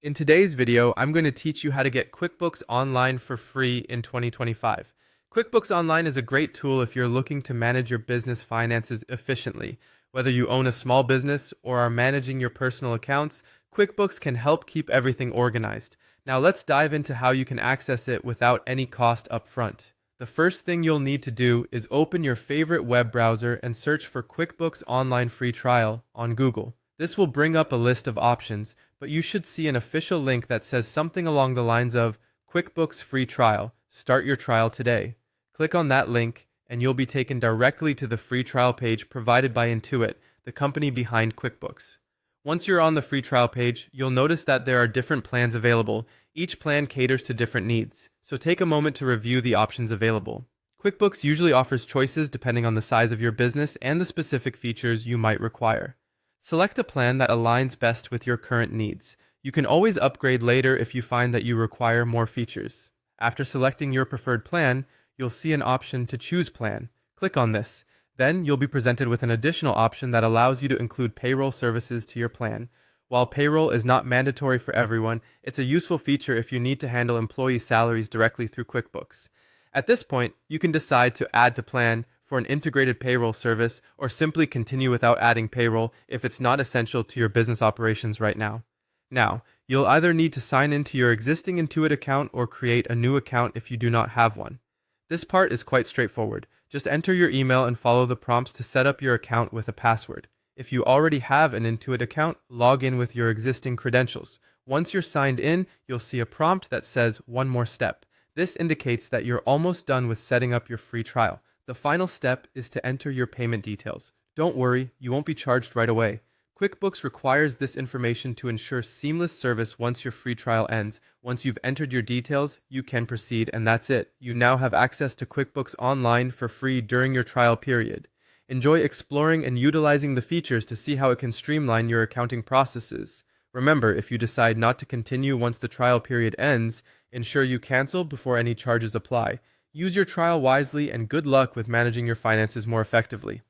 In today's video, I'm going to teach you how to get QuickBooks Online for free in 2025. QuickBooks Online is a great tool if you're looking to manage your business finances efficiently. Whether you own a small business or are managing your personal accounts, QuickBooks can help keep everything organized. Now let's dive into how you can access it without any cost upfront. The first thing you'll need to do is open your favorite web browser and search for QuickBooks Online Free Trial on Google. This will bring up a list of options, but you should see an official link that says something along the lines of QuickBooks Free Trial. Start your trial today. Click on that link, and you'll be taken directly to the free trial page provided by Intuit, the company behind QuickBooks. Once you're on the free trial page, you'll notice that there are different plans available. Each plan caters to different needs, so take a moment to review the options available. QuickBooks usually offers choices depending on the size of your business and the specific features you might require. Select a plan that aligns best with your current needs. You can always upgrade later if you find that you require more features. After selecting your preferred plan, you'll see an option to choose plan. Click on this. Then you'll be presented with an additional option that allows you to include payroll services to your plan. While payroll is not mandatory for everyone, it's a useful feature if you need to handle employee salaries directly through QuickBooks. At this point, you can decide to add to plan for an integrated payroll service or simply continue without adding payroll if it's not essential to your business operations right now. Now, you'll either need to sign into your existing Intuit account or create a new account if you do not have one. This part is quite straightforward. Just enter your email and follow the prompts to set up your account with a password. If you already have an Intuit account, log in with your existing credentials. Once you're signed in, you'll see a prompt that says one more step. This indicates that you're almost done with setting up your free trial. The final step is to enter your payment details. Don't worry, you won't be charged right away. QuickBooks requires this information to ensure seamless service once your free trial ends. Once you've entered your details, you can proceed, and that's it. You now have access to QuickBooks Online for free during your trial period. Enjoy exploring and utilizing the features to see how it can streamline your accounting processes. Remember, if you decide not to continue once the trial period ends, ensure you cancel before any charges apply. Use your trial wisely and good luck with managing your finances more effectively.